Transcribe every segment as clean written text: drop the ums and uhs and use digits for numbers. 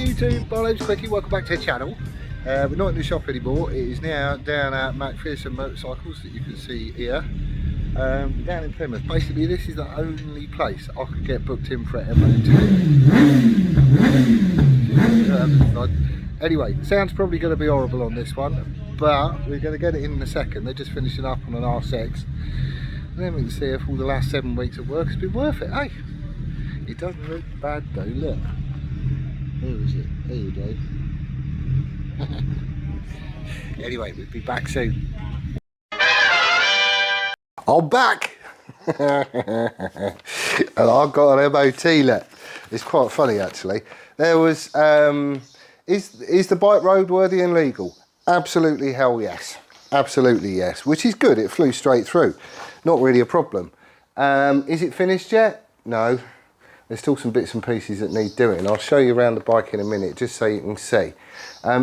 YouTube, my name's Quickie, welcome back to the channel. We're not in the shop anymore, it is now down at MacPherson Motorcycles that you can see here. Down in Plymouth. Basically this is the only place I could get booked in for an MOT. Anyway, sound's probably going to be horrible on this one, but we're going to get it in a second. They're just finishing up on an R6. And then we can see if all the last 7 weeks of work has been worth it, eh? It doesn't look bad though, look. Where is it? There you go. Anyway, we'll be back soon. I'm back! And I've got an MOT let. It's quite funny actually. There was, is the bike roadworthy and legal? Absolutely hell yes. Absolutely yes. Which is good, it flew straight through. Not really a problem. Is it finished yet? No. There's still some bits and pieces that need doing. I'll show you around the bike in a minute just so you can see.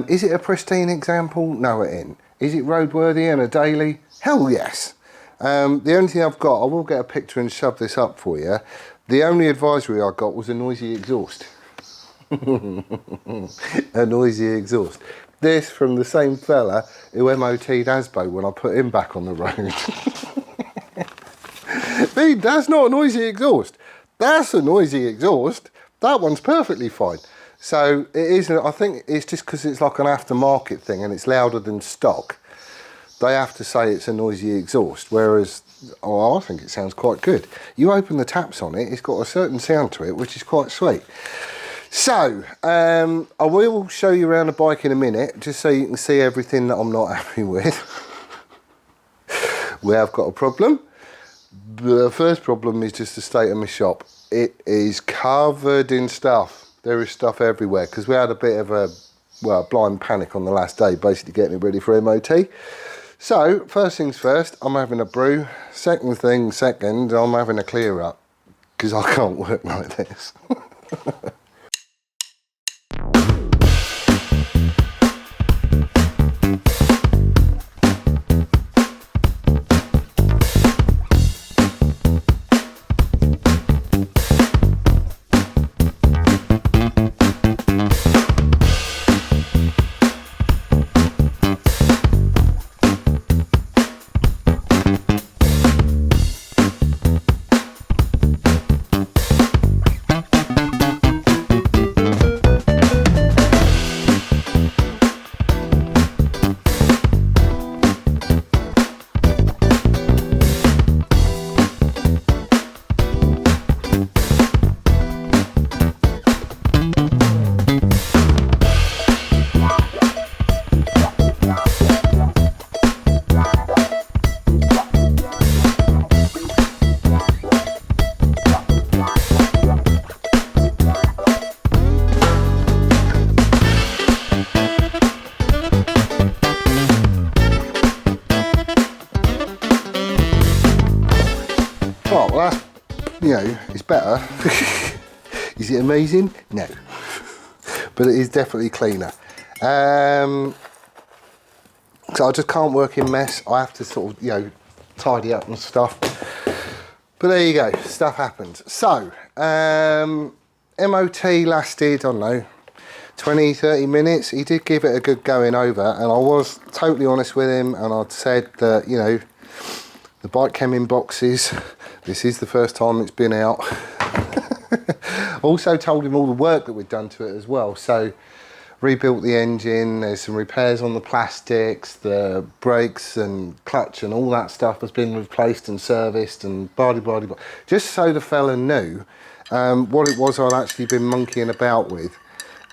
Is it a pristine example? No, it ain't. Is it roadworthy and a daily? Hell yes. The only thing I've got, I will get a picture and shove this up for you. The only advisory I got was a noisy exhaust. A noisy exhaust. This from the same fella who MOT'd Asbo when I put him back on the road. Dude, that's not a noisy exhaust. That's a noisy exhaust. That one's perfectly fine. So it isn't, I think it's just because it's like an aftermarket thing and it's louder than stock. They have to say it's a noisy exhaust, whereas I think it sounds quite good. You open the taps on it, it's got a certain sound to it, which is quite sweet. So, I will show you around the bike in a minute, just so you can see everything that I'm not happy with. Where I've got a problem. The first problem is just the state of my shop. It is covered in stuff. There is stuff everywhere, because we had a bit of a, well, blind panic on the last day, basically getting it ready for MOT. So, first things first, I'm having a brew. Second thing second, I'm having a clear up, because I can't work like this. Oh, well, that's, you know, it's better. Is it amazing? No. But it is definitely cleaner. So I just can't work in mess. I have to sort of, you know, tidy up and stuff. But there you go, stuff happens. So, MOT lasted, I don't know, 20, 30 minutes. He did give it a good going over, and I was totally honest with him, and I'd said that, you know, the bike came in boxes. This is the first time it's been out. Also told him all the work that we'd done to it as well. So rebuilt the engine, there's some repairs on the plastics, the brakes and clutch and all that stuff has been replaced and serviced and blah. Just so the fella knew what it was I'd actually been monkeying about with.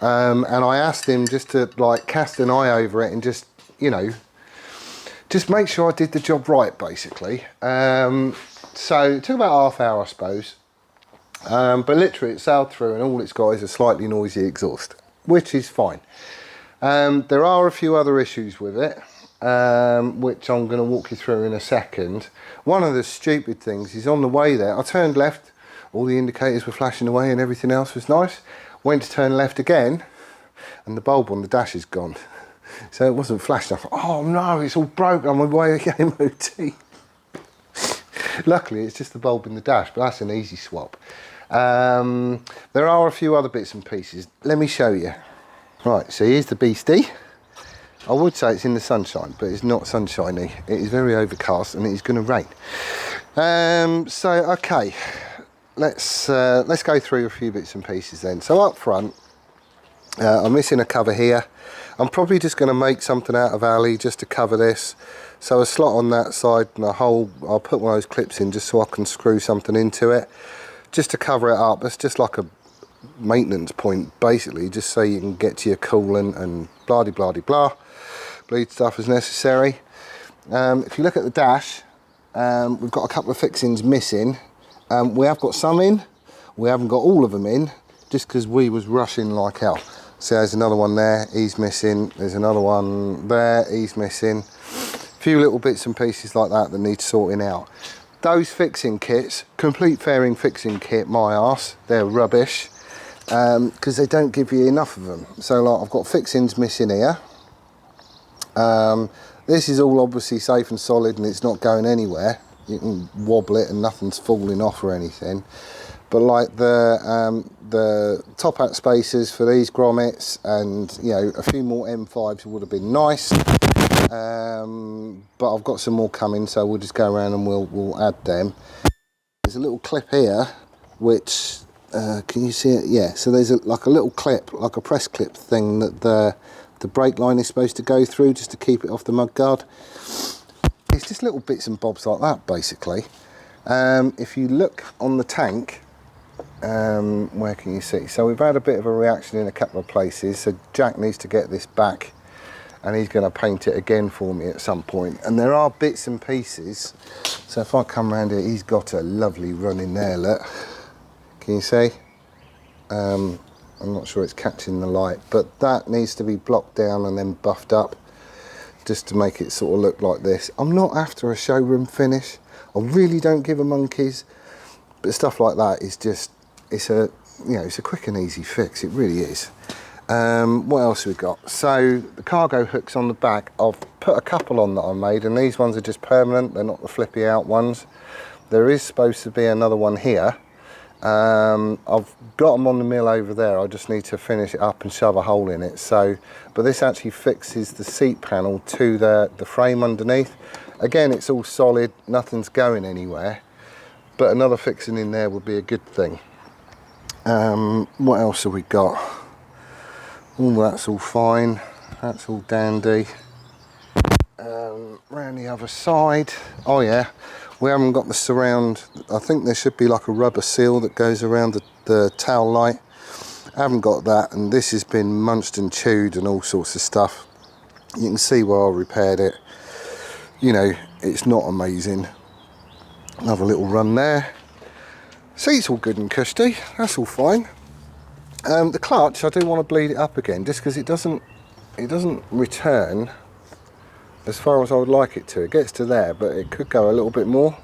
And I asked him just to like cast an eye over it and just, you know, just make sure I did the job right, basically. So it took about half hour, I suppose. But literally it sailed through and all it's got is a slightly noisy exhaust, which is fine. There are a few other issues with it, which I'm going to walk you through in a second. One of the stupid things is on the way there, I turned left, all the indicators were flashing away and everything else was nice. Went to turn left again and the bulb on the dash is gone. So it wasn't flashed. I thought, oh no, it's all broke on my way to MOT. Luckily, it's just the bulb in the dash, but that's an easy swap. There are a few other bits and pieces. Let me show you. Right, so here's the beastie. I would say it's in the sunshine, but it's not sunshiny. It is very overcast and it is going to rain. So okay, let's go through a few bits and pieces then. So up front, I'm missing a cover here. I'm probably just going to make something out of alley just to cover this. So a slot on that side and a hole, I'll put one of those clips in just so I can screw something into it, just to cover it up. It's just like a maintenance point basically, just so you can get to your coolant and blah de blah de blah, bleed stuff as necessary. If you look at the dash, we've got a couple of fixings missing. We have got some in, we haven't got all of them in, just because we was rushing like hell. So there's another one there, he's missing. There's another one there, he's missing. A few little bits and pieces like that that need sorting out. Those fixing kits, complete fairing fixing kit, my arse, they're rubbish. Because they don't give you enough of them. So like I've got fixings missing here. This is all obviously safe and solid and it's not going anywhere. You can wobble it and nothing's falling off or anything. But like the top hat spacers for these grommets and you know a few more M5s would have been nice. But I've got some more coming, so we'll just go around and we'll add them. There's a little clip here which can you see it? Yeah, so there's like a little clip, like a press clip thing that the brake line is supposed to go through just to keep it off the mudguard. It's just little bits and bobs like that basically. If you look on the tank, where can you see? So we've had a bit of a reaction in a couple of places, so Jack needs to get this back and he's going to paint it again for me at some point. And there are bits and pieces, so if I come around here, he's got a lovely run in there, look. Can you see? I'm not sure it's catching the light, but that needs to be blocked down and then buffed up just to make it sort of look like this. I'm not after a showroom finish. I really don't give a monkeys, but stuff like that is just, it's a quick and easy fix. It really is. What else have we got? So the cargo hooks on the back, I've put a couple on that I made, and these ones are just permanent. They're not the flippy out ones. There is supposed to be another one here. I've got them on the mill over there. I just need to finish it up and shove a hole in it. So, but this actually fixes the seat panel to the frame underneath. Again, it's all solid, nothing's going anywhere, but another fixing in there would be a good thing. What else have we got? All that's all fine, that's all dandy. Round the other side, oh yeah, we haven't got the surround. I think there should be like a rubber seal that goes around the tail light. I haven't got that, and this has been munched and chewed and all sorts of stuff. You can see where I repaired it. You know, it's not amazing. Another little run there. Seat's all good and cushy, that's all fine. The clutch, I do want to bleed it up again, just because it doesn't return as far as I would like it to. It gets to there, but it could go a little bit more.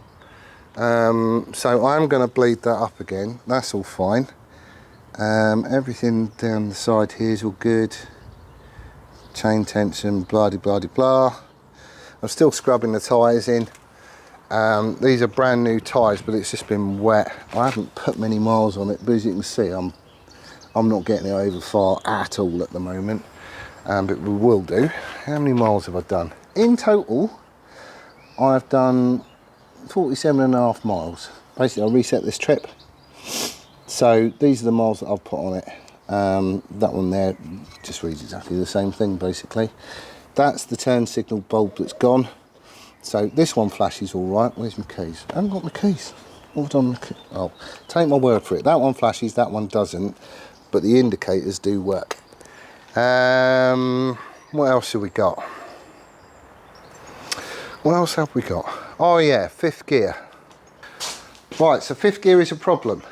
So I'm going to bleed that up again. That's all fine. Everything down the side here is all good. Chain tension, blah de blah de blah. I'm still scrubbing the tyres in. These are brand new tyres, but it's just been wet. I haven't put many miles on it, but as you can see, I'm not getting it over far at all at the moment. But we will do. How many miles have I done? In total, I've done 47.5 miles. Basically, I reset this trip. So these are the miles that I've put on it. That one there just reads exactly the same thing, basically. That's the turn signal bulb that's gone. So this one flashes all right. Where's my keys? I haven't got my keys. Hold on. Oh, take my word for it. That one flashes, that one doesn't. But the indicators do work. What else have we got? What else have we got? Oh yeah, fifth gear. Right, so fifth gear is a problem.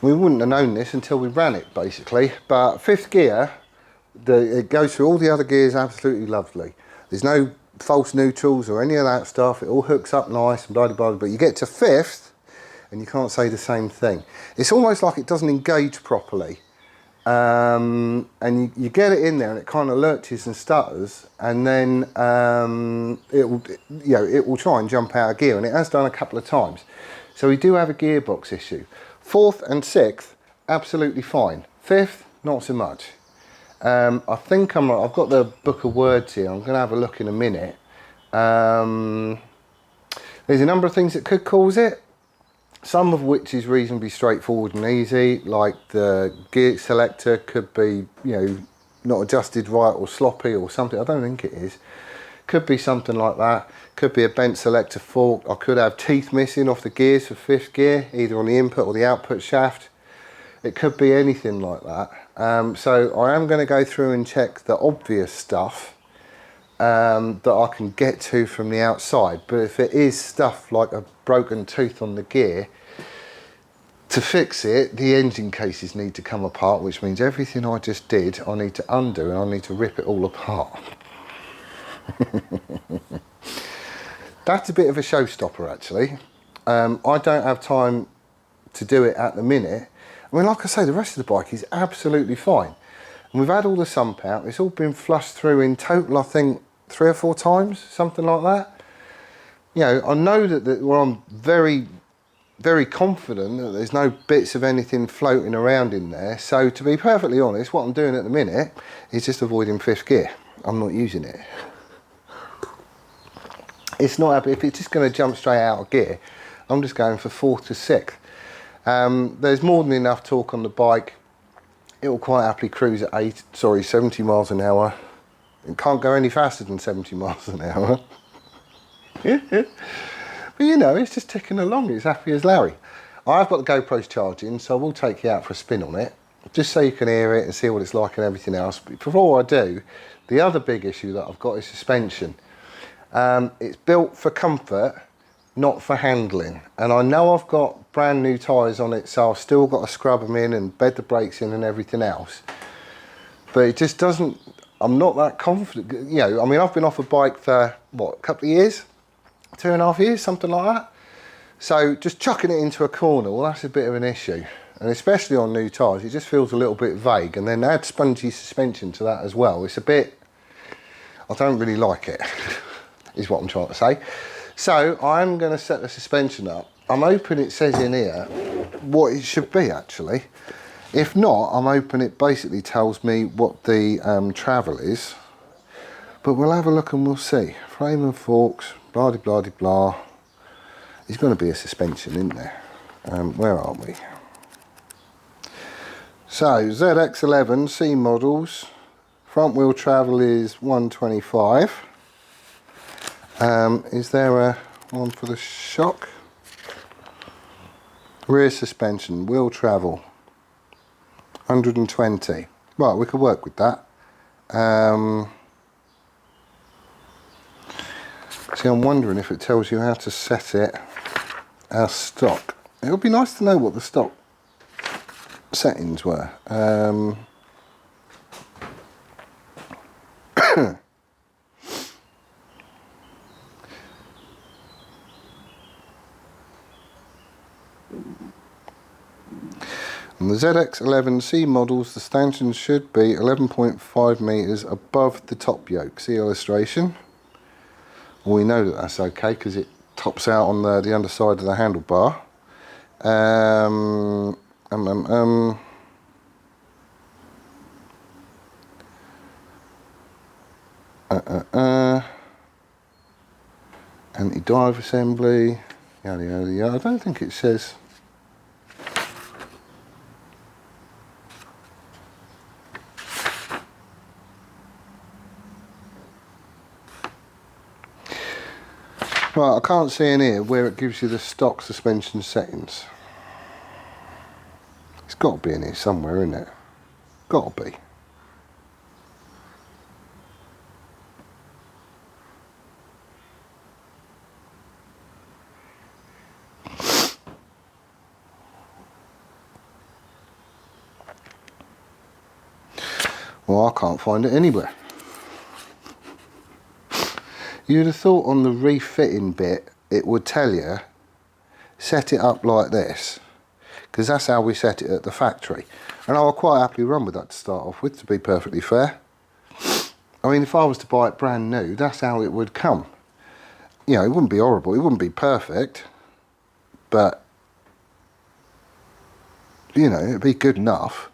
We wouldn't have known this until we ran it, basically. But fifth gear, it goes through all the other gears absolutely lovely. There's no false neutrals or any of that stuff. It all hooks up nice and blah, blah, blah. But you get to fifth and you can't say the same thing. It's almost like it doesn't engage properly. And you get it in there and it kind of lurches and stutters, and then it will try and jump out of gear, and it has done a couple of times. So we do have a gearbox issue. Fourth and sixth, absolutely fine. Fifth, not so much. I think I've got the book of words here. I'm going to have a look in a minute. There's a number of things that could cause it, some of which is reasonably straightforward and easy, like the gear selector could be, you know, not adjusted right or sloppy or something. I don't think it is. Could be something like that. Could be a bent selector fork. I could have teeth missing off the gears for fifth gear, either on the input or the output shaft. It could be anything like that. So I am going to go through and check the obvious stuff that I can get to from the outside. But if it is stuff like a broken tooth on the gear, to fix it, the engine cases need to come apart, which means everything I just did, I need to undo and I need to rip it all apart. That's a bit of a showstopper, actually. I don't have time to do it at the minute. I mean, like I say, the rest of the bike is absolutely fine. And we've had all the sump out. It's all been flushed through in total, I think, 3 or 4 times, something like that. You know, I know that well, I'm very, very confident that there's no bits of anything floating around in there. So to be perfectly honest, what I'm doing at the minute is just avoiding fifth gear. I'm not using it. It's not, if it's just going to jump straight out of gear, I'm just going for 4th to 6th. There's more than enough torque on the bike. It will quite happily cruise at 70 miles an hour. It can't go any faster than 70 miles an hour. But you know, it's just ticking along. It's happy as Larry. I've got the GoPros charging, so I will take you out for a spin on it, just so you can hear it and see what it's like and everything else. But before I do, the other big issue that I've got is suspension. It's built for comfort, not for handling. And I know I've got brand new tyres on it, so I've still got to scrub them in and bed the brakes in and everything else. But it just doesn't, I'm not that confident. You know, I mean, I've been off a bike for, what, a couple of years? 2.5 years, something like that. So just chucking it into a corner, well, that's a bit of an issue. And especially on new tyres, it just feels a little bit vague. And then add spongy suspension to that as well. It's a bit, I don't really like it. Is what I'm trying to say. So I'm going to set the suspension up. I'm hoping it says in here what it should be, actually. If not, I'm hoping it basically tells me what the travel is. But we'll have a look and we'll see. Frame and forks, blah de blah de blah. There's going to be a suspension in there. Where are we? So ZX11 C models. Front wheel travel is 125. Is there a one for the shock? Rear suspension, wheel travel, 120. Right, we could work with that. See, I'm wondering if it tells you how to set it as stock. It would be nice to know what the stock settings were. On the ZX11C models, the stanchions should be 11.5 metres above the top yoke. See illustration? Well, we know that that's okay because it tops out on the underside of the handlebar. Anti-dive assembly, yada yada yada. I don't think it says. Right, I can't see in here where it gives you the stock suspension settings. It's got to be in here somewhere, isn't it? Got to be. Well, I can't find it anywhere. You'd have thought on the refitting bit it would tell you set it up like this, because that's how we set it at the factory, and I'll quite happily run with that to start off with, to be perfectly fair. I mean, if I was to buy it brand new, that's how it would come. You know, it wouldn't be horrible, it wouldn't be perfect, but you know, it'd be good enough.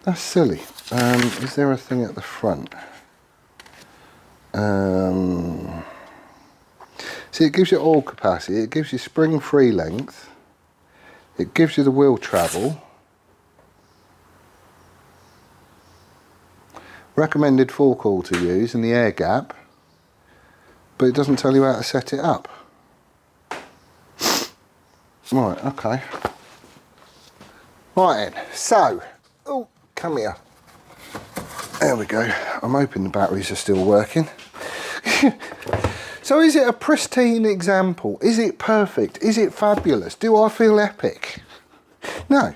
That's silly. Is there a thing at the front? See, it gives you oil capacity, it gives you spring free length, it gives you the wheel travel, recommended forecoil to use and the air gap, but it doesn't tell you how to set it up. Right, okay. Right then, so, oh, come here. There we go. I'm hoping the batteries are still working. So is it a pristine example? Is it perfect? Is it fabulous? Do I feel epic? No.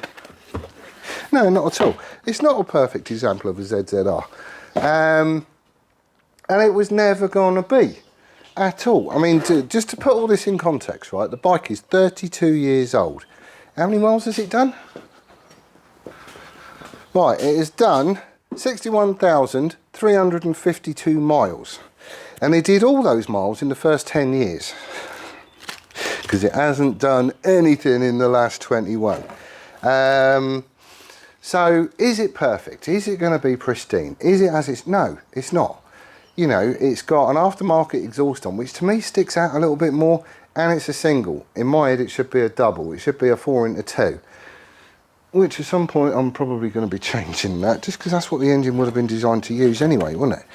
No, not at all. It's not a perfect example of a ZZR. And it was never going to be at all. I mean, just to put all this in context, right, the bike is 32 years old. How many miles has it done? Right, it has done 61,352 miles. And it did all those miles in the first 10 years. Because it hasn't done anything in the last 21. So, is it perfect? Is it going to be pristine? Is it as it's... No, it's not. You know, it's got an aftermarket exhaust on, which to me sticks out a little bit more, and it's a single. In my head, it should be a double. It should be a 4x2. Which at some point, I'm probably going to be changing that, just because that's what the engine would have been designed to use anyway, wouldn't it?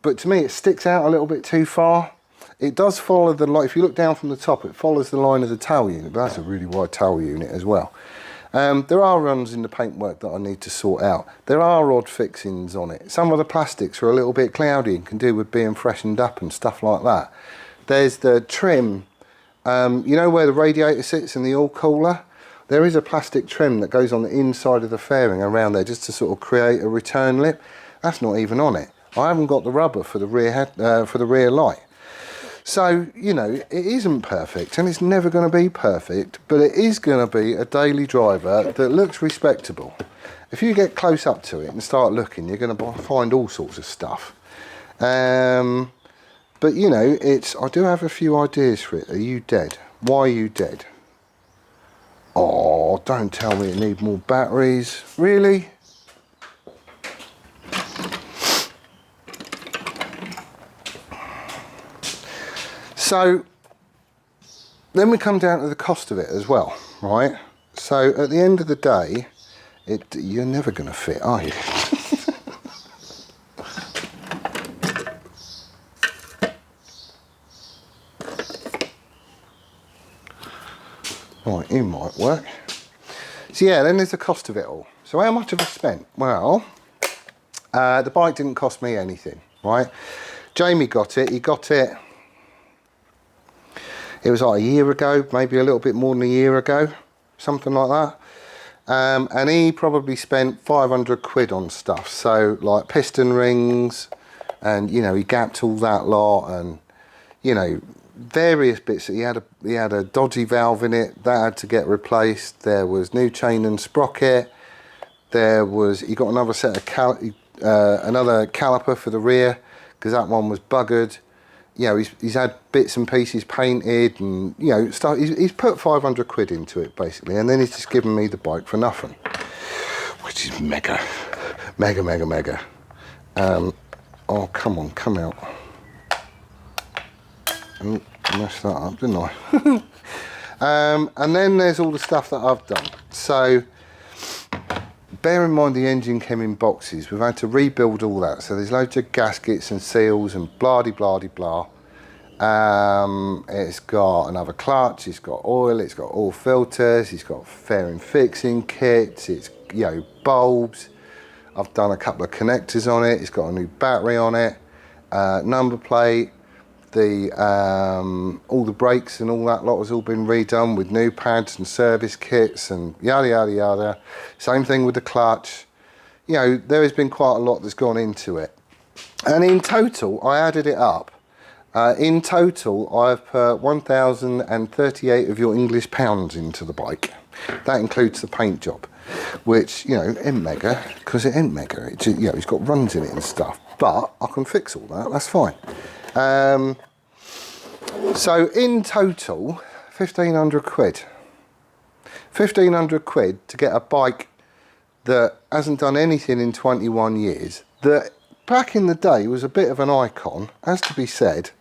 But to me, it sticks out a little bit too far. It does follow the line. If you look down from the top, it follows the line of the tail unit, but that's a really wide tail unit as well. There are runs in the paintwork that I need to sort out. There are odd fixings on it. Some of the plastics are a little bit cloudy and can do with being freshened up and stuff like that. There's the trim, you know where the radiator sits in the oil cooler? There is a plastic trim that goes on the inside of the fairing around there just to sort of create a return lip. That's not even on it. I haven't got the rubber for the rear light. So, you know, it isn't perfect and it's never going to be perfect, but it is going to be a daily driver that looks respectable. If you get close up to it and start looking, you're going to find all sorts of stuff. But, you know, I do have a few ideas for it. Are you dead? Why are you dead? Oh, don't tell me it needs more batteries. Really? So, then we come down to the cost of it as well, right? So, at the end of the day, you're never going to fit, are you? Right, it might work. So yeah, then there's the cost of it all. So how much have I spent? Well, the bike didn't cost me anything, right? Jamie got it, he got it, it was like a year ago, maybe a little bit more than a year ago, something like that. And he probably spent 500 quid on stuff. So like piston rings, and you know, he gapped all that lot, and you know, various bits. He had a dodgy valve in it that had to get replaced. There was new chain and sprocket. He got another set of another caliper for the rear because that one was buggered. You know, he's had bits and pieces painted, and you know, stuff. He's put 500 quid into it basically, and then he's just given me the bike for nothing, which is mega. Oh, come on, come out. I messed that up, didn't I? And then there's all the stuff that I've done. So, bear in mind the engine came in boxes. We've had to rebuild all that. So there's loads of gaskets and seals and blah-de-blah-de-blah. It's got another clutch, it's got oil filters, it's got fairing fixing kits, it's, you know, bulbs. I've done a couple of connectors on it. It's got a new battery on it, number plate. All the brakes and all that lot has all been redone with new pads and service kits and yada yada yada. Same thing with the clutch. You know, there has been quite a lot that's gone into it. And in total, I added it up. In total, I've put 1,038 of your English pounds into the bike. That includes the paint job, which, you know, ain't mega, because it ain't mega. It's, you know, it's got runs in it and stuff, but I can fix all that, that's fine. So in total, 1,500 quid. 1,500 quid to get a bike that hasn't done anything in 21 years, that back in the day was a bit of an icon, has to be said.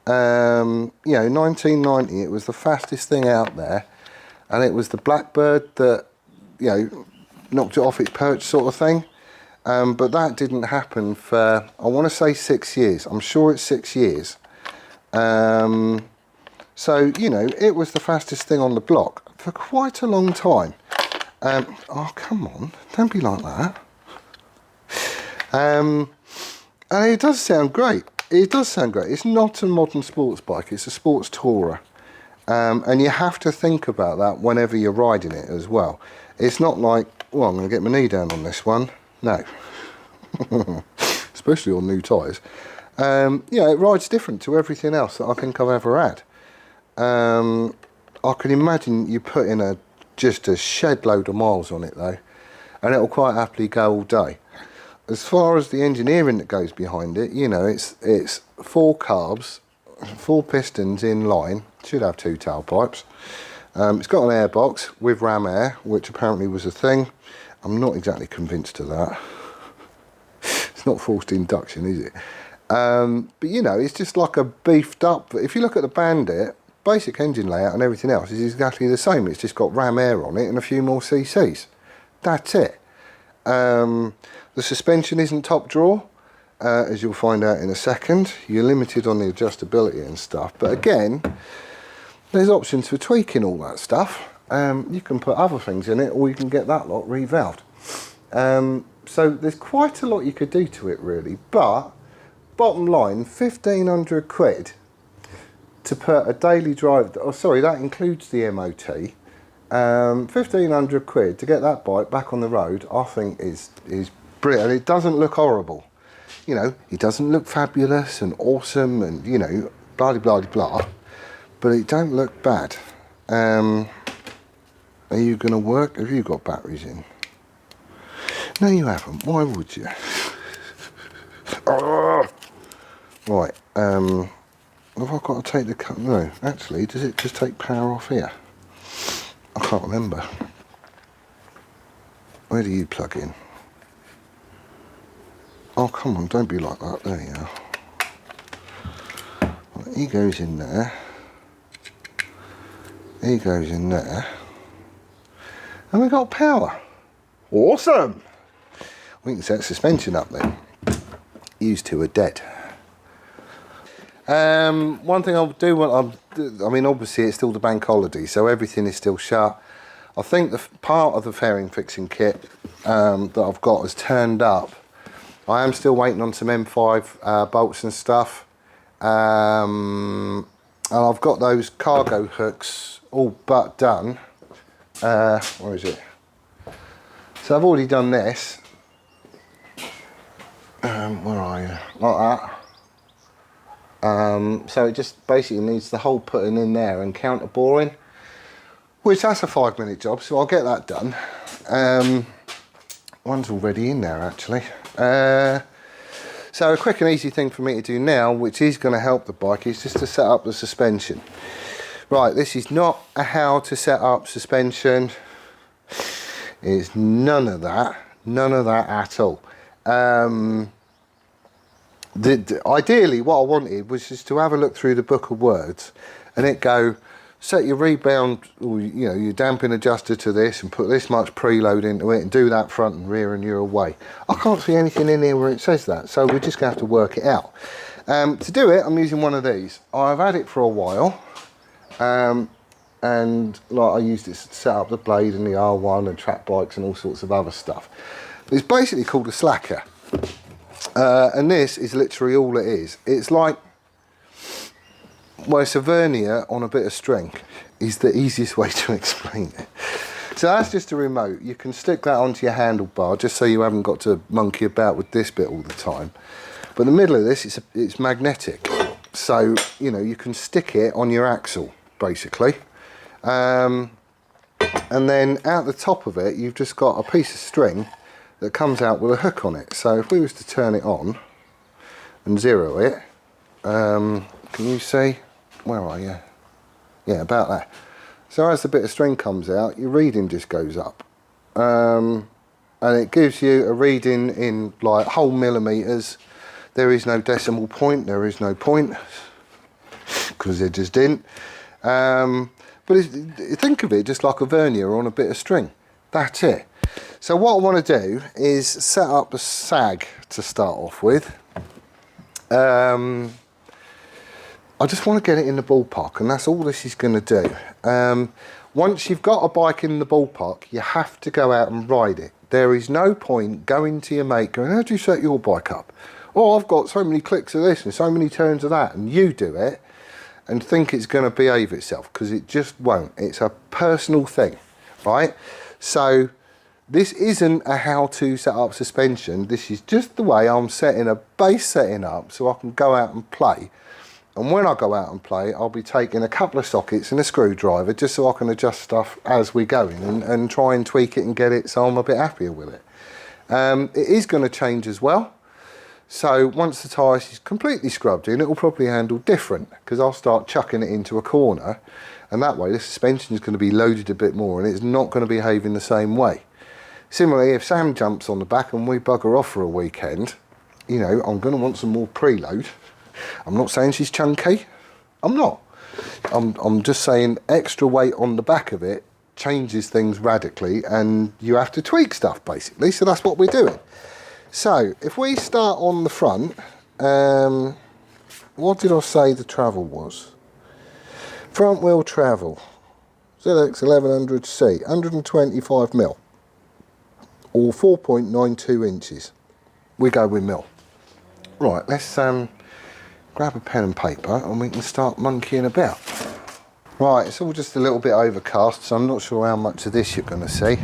You know, 1990, it was the fastest thing out there, and it was the Blackbird that, you know, knocked it off its perch sort of thing. But that didn't happen for, I want to say 6 years. I'm sure it's 6 years. So, you know, it was the fastest thing on the block for quite a long time. Oh, come on, don't be like that. And it does sound great. It does sound great. It's not a modern sports bike, it's a sports tourer. And you have to think about that whenever you're riding it as well. It's not like, well, I'm going to get my knee down on this one. No. Especially on new tyres. Yeah, it rides different to everything else that I think I've ever had. I can imagine you put in just a shed load of miles on it though, and it'll quite happily go all day. As far as the engineering that goes behind it, you know, it's 4 carbs, 4 pistons in line, should have 2 tailpipes. It's got an airbox with ram air, which apparently was a thing. I'm not exactly convinced of that. It's not forced induction, is it? But you know, it's just like a beefed up, if you look at the Bandit, basic engine layout and everything else is exactly the same. It's just got ram air on it and a few more cc's. That's it. The suspension isn't top drawer, as you'll find out in a second. You're limited on the adjustability and stuff, but again, there's options for tweaking all that stuff. You can put other things in it, or you can get that lot revalved. So there's quite a lot you could do to it really, but bottom line, 1,500 quid to put a daily drive, oh sorry, that includes the MOT. 1,500 quid to get that bike back on the road, I think is brilliant. It doesn't look horrible. You know, it doesn't look fabulous and awesome and, you know, blah, blah, blah, but it don't look bad. Are you going to work? Have you got batteries in? No, you haven't. Why would you? Oh. Right, have I got to take the cut? No, actually, does it just take power off here? I can't remember. Where do you plug in? Oh, come on, don't be like that. There you are. Right, he goes in there. He goes in there. And we've got power. Awesome! We can set suspension up then. Used to are dead. One thing I do want, I mean obviously it's still the bank holiday, so everything is still shut. I think the part of the fairing fixing kit that I've got has turned up. I am still waiting on some M5 bolts and stuff. And I've got those cargo hooks all but done. Where is it? So I've already done this. Where are you? Like that. So it just basically needs the hole putting in there and counter boring, which that's a 5-minute job, so I'll get that done. One's already in there actually. So a quick and easy thing for me to do now, which is going to help the bike, is just to set up the suspension. Right, this is not a how to set up suspension. It's none of that at all. Ideally what I wanted was just to have a look through the book of words and it go, set your rebound, or you know, your damping adjuster to this and put this much preload into it and do that front and rear and you're away. I can't see anything in here where it says that, so we're just going to have to work it out. To do it, I'm using one of these. I've had it for a while, and like I used it to set up the Blade and the R1 and track bikes and all sorts of other stuff. It's basically called a slacker. And this is literally all it is. It's like, well, it's a vernier on a bit of string is the easiest way to explain it. So that's just a remote. You can stick that onto your handlebar just so you haven't got to monkey about with this bit all the time. But in the middle of this, it's magnetic. So, you know, you can stick it on your axle, basically. And then out the top of it, you've just got a piece of string that comes out with a hook on it. So if we was to turn it on and zero it, can you see? Where are you? Yeah, about that. So as the bit of string comes out, your reading just goes up. and it gives you a reading in like whole millimeters. There is no decimal point, there is no point, because they just didn't. But think of it just like a vernier on a bit of string. That's it. So what I want to do is set up a sag to start off with. I just want to get it in the ballpark, and that's all this is going to do. Once you've got a bike in the ballpark, you have to go out and ride it. There is no point going to your mate going, how do you set your bike up? Oh, I've got so many clicks of this and so many turns of that, and you do it and think it's going to behave itself, because it just won't. It's a personal thing, right? So this isn't a how to set up suspension. This is just the way I'm setting a base setting up so I can go out and play. And when I go out and play, I'll be taking a couple of sockets and a screwdriver just so I can adjust stuff as we go in and try and tweak it and get it so I'm a bit happier with it. It is going to change as well. So once the tyre is completely scrubbed in, it will probably handle different, because I'll start chucking it into a corner, and that way the suspension is going to be loaded a bit more and it's not going to behave in the same way. Similarly, if Sam jumps on the back and we bugger off for a weekend, you know, I'm going to want some more preload. I'm not saying she's chunky. I'm not. I'm just saying extra weight on the back of it changes things radically, and you have to tweak stuff basically. So that's what we're doing. So if we start on the front, what did I say the travel was? Front wheel travel, ZX1100C, 125mm, or 4.92 inches. We go with mil. Right, let's grab a pen and paper and we can start monkeying about. Right, it's all just a little bit overcast, so I'm not sure how much of this you're going to see.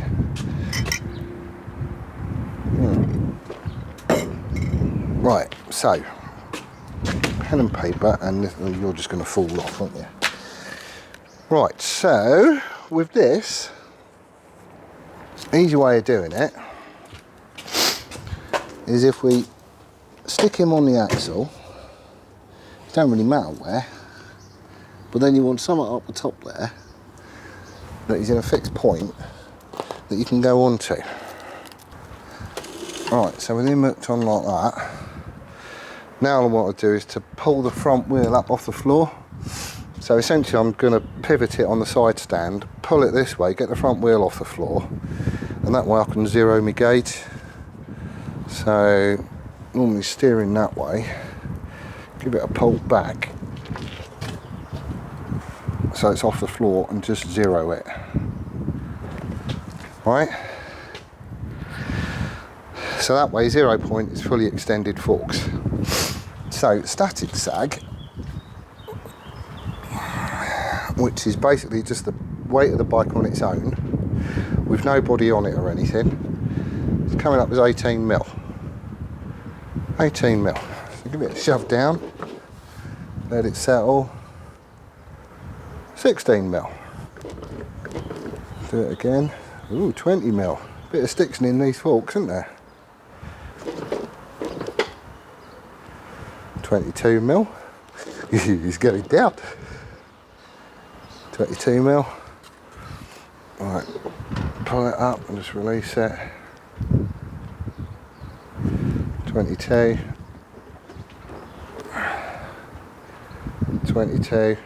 Right, so pen and paper, and you're just going to fall off, aren't you? Right, so with this, easy way of doing it is if we stick him on the axle, it don't really matter where, but then you want something up the top there that is in a fixed point that you can go onto. Right, so with him hooked on like that, now what I want to do is to pull the front wheel up off the floor. So essentially I'm going to pivot it on the side stand, pull it this way, get the front wheel off the floor, and that way I can zero my gauge. So normally steering that way, give it a pull back so it's off the floor, and just zero it. Right? So that way 0 point is fully extended forks. So static sag, which is basically just the weight of the bike on its own with no body on it or anything, it's coming up as 18mm. 18mm. So give it a shove down, let it settle. 16mm. Do it again. Ooh, 20mm. Bit of sticking in these forks, isn't there? 22mm. He's going down. 22mm. Right, pull it up and just release it. 22. 22.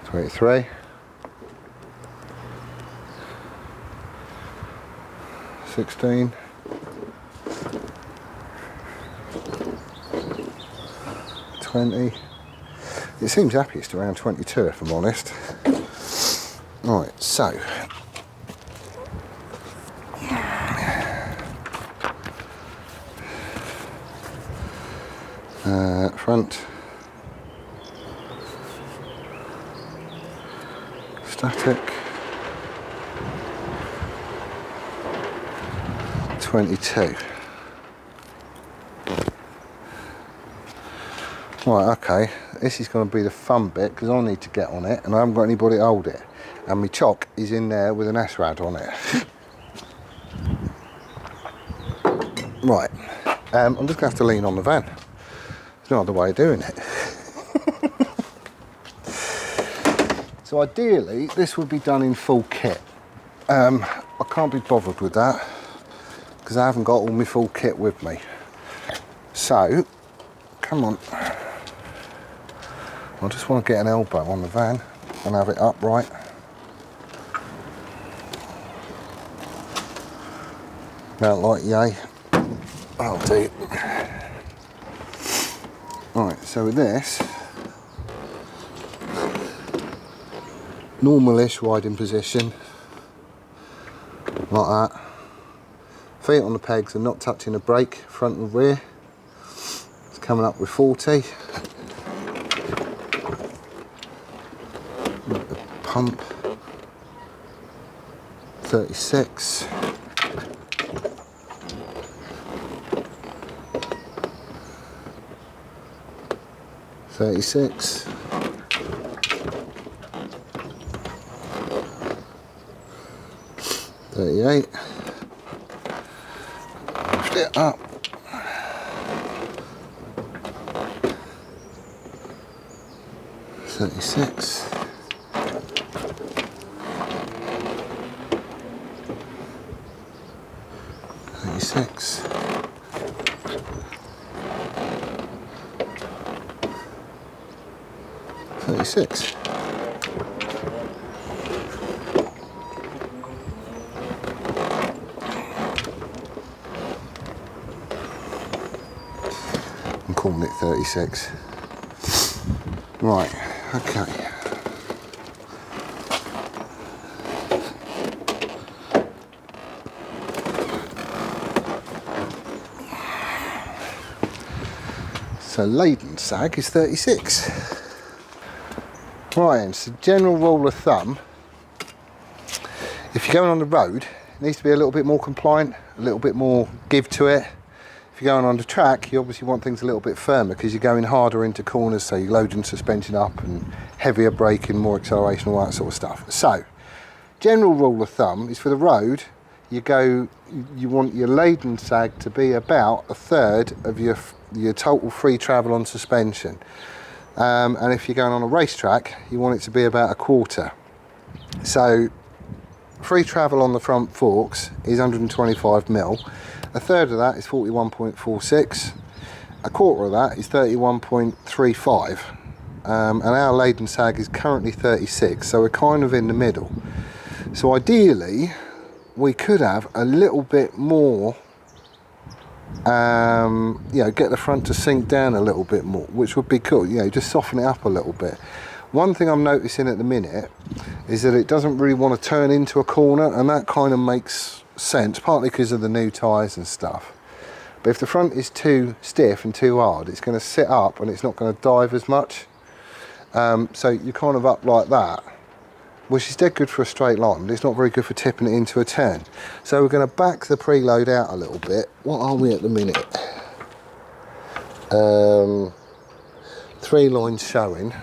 23. 16. 20. It seems happiest around 22 if I'm honest. Right, so front static 22. Right, okay, this is going to be the fun bit because I need to get on it and I haven't got anybody to hold it, and my chock is in there with an S-rad on it. Right, I'm just going to have to lean on the van. There's no other way of doing it. So ideally this would be done in full kit. I can't be bothered with that because I haven't got all my full kit with me. So, come on. I just want to get an elbow on the van and have it upright. About like yay. I'll do. Right, so with this, normal-ish riding position, like that. Feet on the pegs and not touching the brake, front and rear. It's coming up with 40. The pump, 36. 36. 38. Lift it up. 36. 36. 36. I'm calling it 36. Right, okay. So laden sag is 36. Right, and so general rule of thumb, if you're going on the road, it needs to be a little bit more compliant, a little bit more give to it. If you're going on the track, you obviously want things a little bit firmer because you're going harder into corners, so you're loading suspension up and heavier braking, more acceleration, all that sort of stuff. So, general rule of thumb is for the road, you want your laden sag to be about 1/3 of your total free travel on suspension. And if you're going on a racetrack, you want it to be about 1/4. So free travel on the front forks is 125 mil. 1/3 of that is 41.46. 1/4 of that is 31.35. And our laden sag is currently 36, so we're kind of in the middle. So ideally, we could have a little bit more, you know, get the front to sink down a little bit more, which would be cool, you know, just soften it up a little bit. One thing I'm noticing at the minute is that it doesn't really want to turn into a corner, and that kind of makes sense, partly because of the new tyres and stuff. But if the front is too stiff and too hard, it's going to sit up and it's not going to dive as much. So you're kind of up like that, which is dead good for a straight line, but it's not very good for tipping it into a turn. So we're going to back the preload out a little bit. What are we at the minute? 3 lines showing.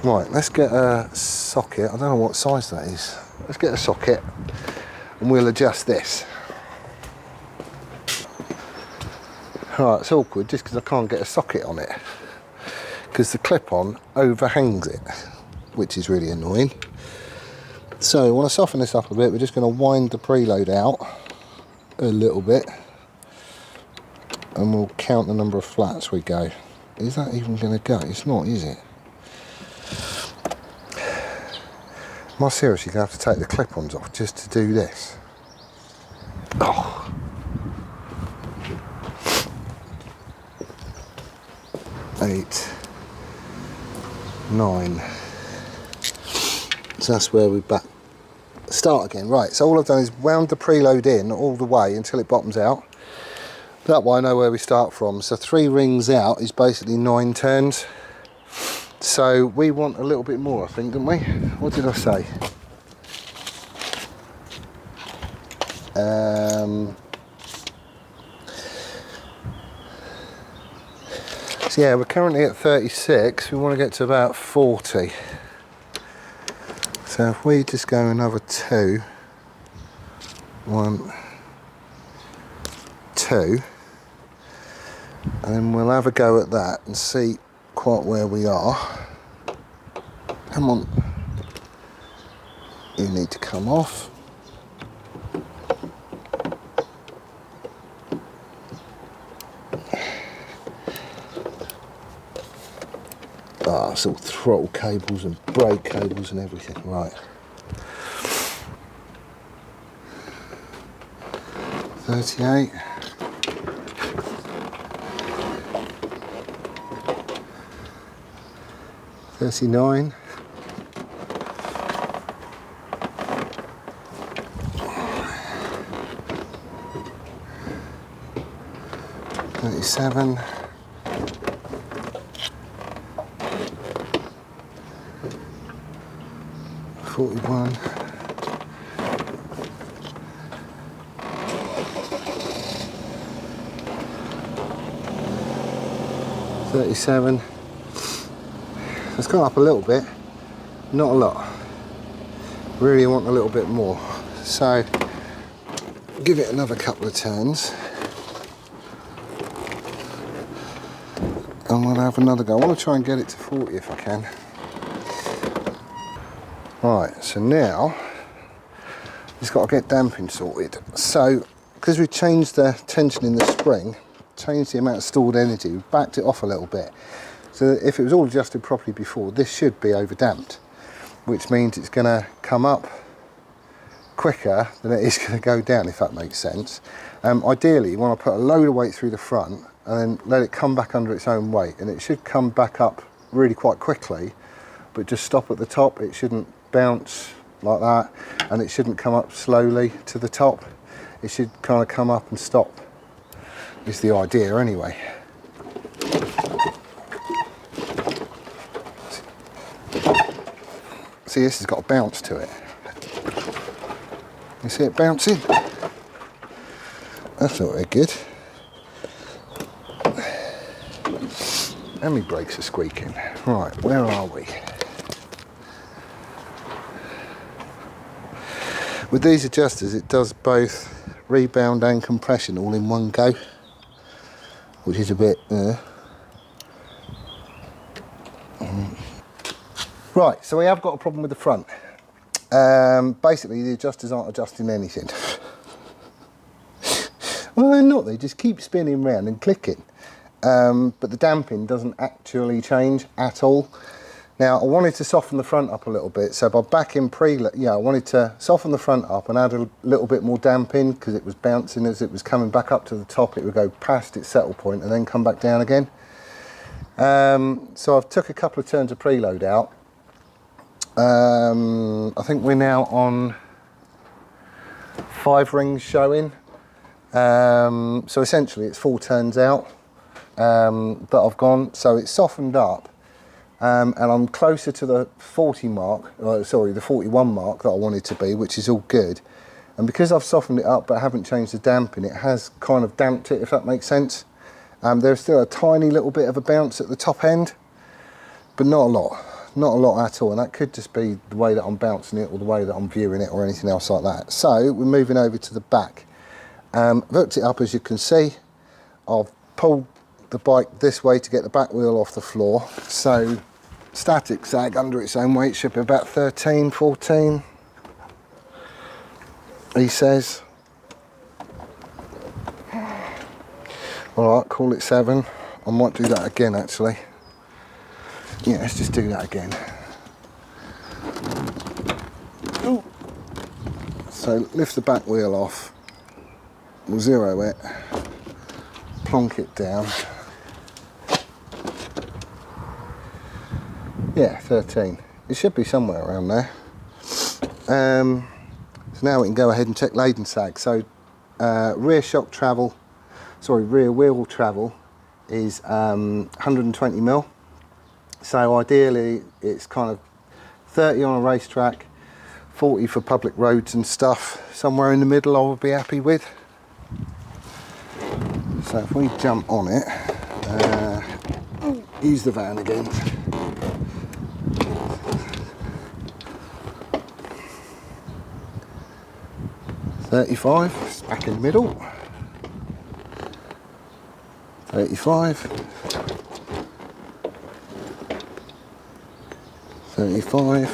Right, let's get a socket. I don't know what size that is. Let's get a socket and we'll adjust this. Right, it's awkward just because I can't get a socket on it because the clip-on overhangs it, which is really annoying. So we want to soften this up a bit. We're just going to wind the preload out a little bit and we'll count the number of flats we go. Is that even going to go? It's not, is it? Am I seriously going to have to take the clip-ons off just to do this? Oh. 8, 9. So that's where we back. Start again. Right, so all I've done is wound the preload in all the way until it bottoms out. That way I know where we start from. So 3 rings out is basically 9 turns. So we want a little bit more, I think, don't we? What did I say? So yeah, we're currently at 36. We want to get to about 40. So if we just go another 2, 1, 2, and then we'll have a go at that and see quite where we are. Come on. you need to come off. Ah, it's all throttle cables and brake cables and everything. Right. 38. 39. 37. 41. 37. It's gone up a little bit, not a lot. Really want a little bit more. So give it another couple of turns and we'll have another go. I want to try and get it to 40 if I can. Right, so now it's got to get damping sorted. So because we changed the tension in the spring, changed the amount of stored energy, we backed it off a little bit. So if it was all adjusted properly before, this should be over damped, which means it's going to come up quicker than it is going to go down, if that makes sense. Ideally, you want to put a load of weight through the front and then let it come back under its own weight, and it should come back up really quite quickly, but just stop at the top. It shouldn't bounce like that, and it shouldn't come up slowly to the top. It should kind of come up and stop, is the idea anyway. See, this has got a bounce to it. You see it bouncing? That's not very good. And my brakes are squeaking. Right, where are we? With these adjusters, it does both rebound and compression all in one go, which is a bit... Right, so we have got a problem with the front. Basically, the adjusters aren't adjusting anything. Well, they're not, they just keep spinning round and clicking. But the damping doesn't actually change at all. Now, I wanted to soften the front up a little bit, so by backing preload, I wanted to soften the front up and add a little bit more damping, because it was bouncing as it was coming back up to the top. It would go past its settle point and then come back down again. So I've took a couple of turns of preload out. I think we're now on 5 rings showing. So essentially it's 4 turns out that I've gone. So it's softened up, and I'm closer to the 40 mark, sorry, the 41 mark that I wanted to be, which is all good. And because I've softened it up but haven't changed the damping, it has kind of damped it, if that makes sense. There's still a tiny little bit of a bounce at the top end, but not a lot. Not a lot at all, and that could just be the way that I'm bouncing it or the way that I'm viewing it or anything else like that. So we're moving over to the back. I've hooked it up, as you can see. I've pulled the bike this way to get the back wheel off the floor. So static sag under its own weight should be about 13, 14, he says. All right, call it 7. I might do that again actually. Yeah, let's just do that again. Ooh. So lift the back wheel off, we'll zero it, plonk it down. Yeah, 13. It should be somewhere around there. So now we can go ahead and check laden sag. So rear wheel travel is 120 mil. So ideally it's kind of 30 on a racetrack, 40 for public roads and stuff. Somewhere in the middle I would be happy with. So if we jump on it, use the van again. $35, back in the middle. 35. 35.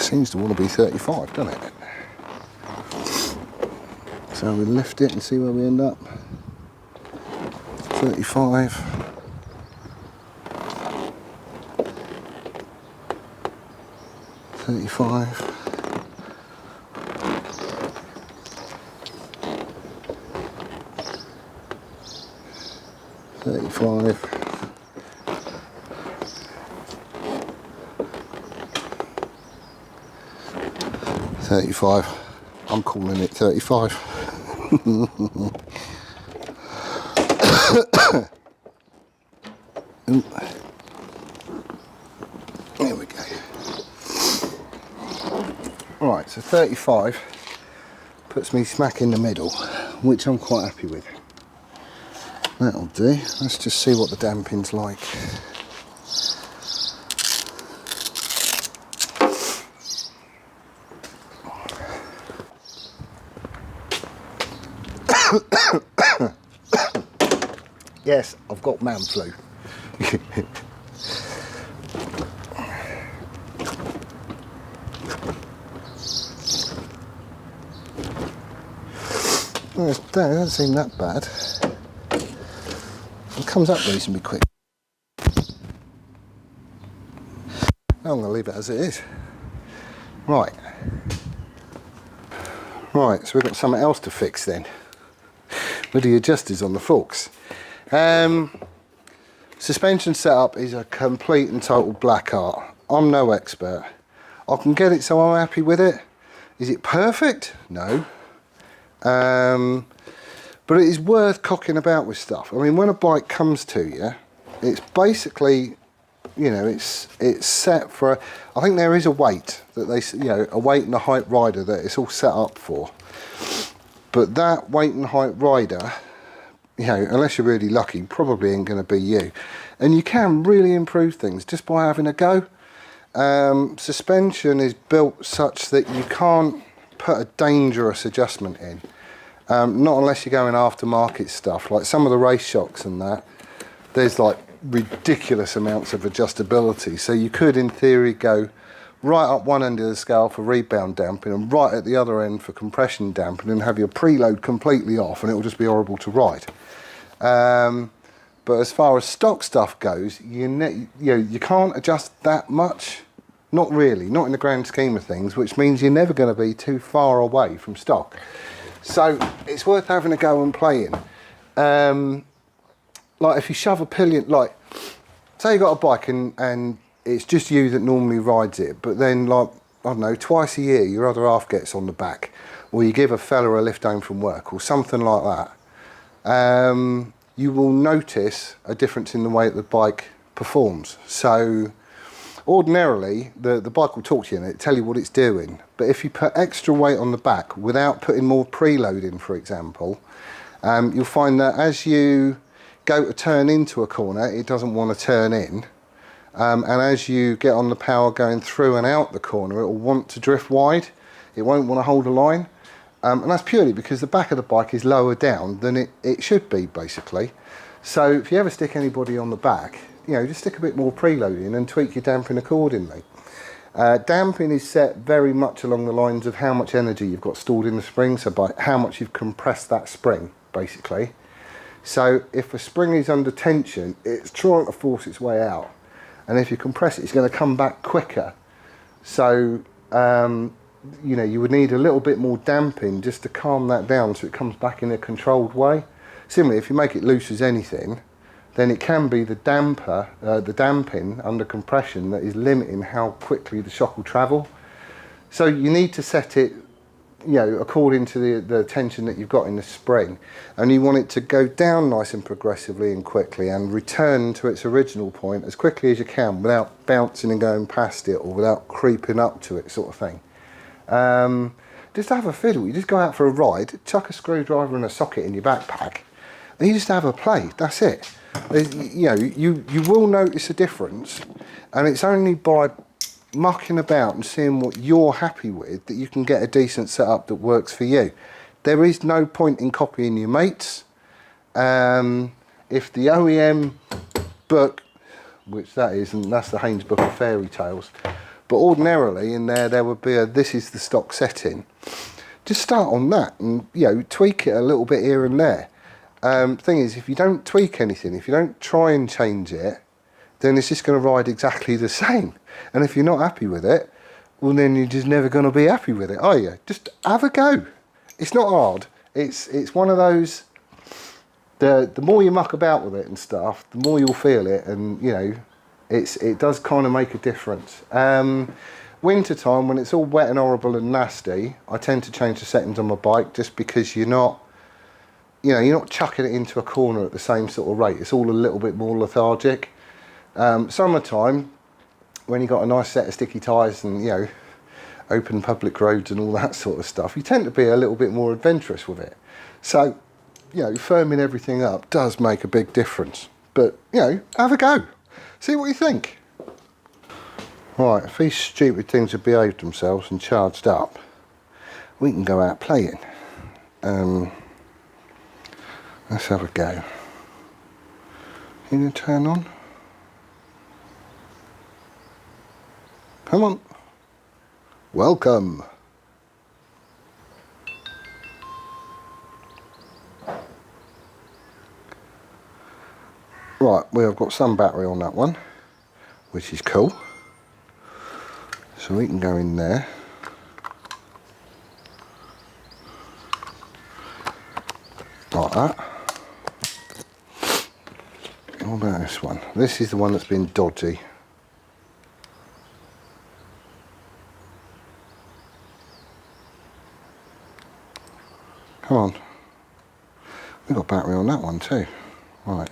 seems to want to be 35, doesn't it? So we lift it and see where we end up. 35. 35. 35. 35. I'm calling it 35. There we go. Right, so 35 puts me smack in the middle, which I'm quite happy with. That'll do. Let's just see what the damping's like. Yes, I've got man flu. Well, it doesn't seem that bad. It comes up reasonably quick. I'm going to leave it as it is. Right. Right, so we've got something else to fix then. With the adjusters on the forks. Suspension setup is a complete and total black art. I'm no expert. I can get it so I'm happy with it. Is it perfect? No. But it is worth cocking about with stuff. I mean, when a bike comes to you, it's basically, you know, it's set for, I think there is a weight that they, you know, a weight and a height rider that it's all set up for. But that weight and height rider, you know, unless you're really lucky, probably ain't going to be you. And you can really improve things just by having a go. Suspension is built such that you can't put a dangerous adjustment in. Not unless you're going aftermarket stuff, like some of the race shocks and that, there's like ridiculous amounts of adjustability. So you could, in theory, go right up one end of the scale for rebound damping and right at the other end for compression damping and have your preload completely off and it will just be horrible to ride. But as far as stock stuff goes, you can't adjust that much. Not really, not in the grand scheme of things, which means you're never going to be too far away from stock. So it's worth having a go and playing. Like if you shove a pillion, like say you got a bike and it's just you that normally rides it, but then like, I don't know, twice a year your other half gets on the back, or you give a fella a lift home from work or something like that, you will notice a difference in the way that the bike performs. So ordinarily the bike will talk to you and it'll tell you what it's doing, but if you put extra weight on the back without putting more preload in, for example, you'll find that as you go to turn into a corner, it doesn't want to turn in. And as you get on the power going through and out the corner, it will want to drift wide. It won't want to hold a line. And that's purely because the back of the bike is lower down than it should be, basically. So if you ever stick anybody on the back, you know, just stick a bit more preload in and tweak your damping accordingly. Damping is set very much along the lines of how much energy you've got stored in the spring, so by how much you've compressed that spring, basically. So if a spring is under tension, it's trying to force its way out. And if you compress it, it's going to come back quicker. So, you know, you would need a little bit more damping just to calm that down so it comes back in a controlled way. Similarly, if you make it loose as anything, then it can be the damper, the damping under compression that is limiting how quickly the shock will travel. So you need to set it, you know, according to the tension that you've got in the spring, and you want it to go down nice and progressively and quickly and return to its original point as quickly as you can without bouncing and going past it or without creeping up to it, sort of thing. Just have a fiddle. You just go out for a ride, chuck a screwdriver and a socket in your backpack, and you just have a play. That's it. You know, you will notice a difference, and it's only by mucking about and seeing what you're happy with that you can get a decent setup that works for you. There is no point in copying your mates. If the OEM book, which that is, and that's the Haynes Book of Fairy Tales, But ordinarily in there would be a, this is the stock setting. Just start on that and, you know, tweak it a little bit here and there. Thing is, if you don't tweak anything, if you don't try and change it, then it's just going to ride exactly the same. And if you're not happy with it, well, then you're just never going to be happy with it, are you? Just have a go. It's not hard. It's one of those, the more you muck about with it and stuff, the more you'll feel it, and, you know, it does kind of make a difference. Winter time, when it's all wet and horrible and nasty, I tend to change the settings on my bike, just because you're not, you know, you're not chucking it into a corner at the same sort of rate. It's all a little bit more lethargic. Summertime, when you've got a nice set of sticky tyres and, you know, open public roads and all that sort of stuff, you tend to be a little bit more adventurous with it. So, you know, firming everything up does make a big difference. But, you know, have a go. See what you think. Right, if these stupid things have behaved themselves and charged up, we can go out playing. Let's have a go. You gonna turn on? Come on. Welcome. Right, we have got some battery on that one, which is cool. So we can go in there. Like that. What about this one? This is the one that's been dodgy. Come on. We've got battery on that one too. Right.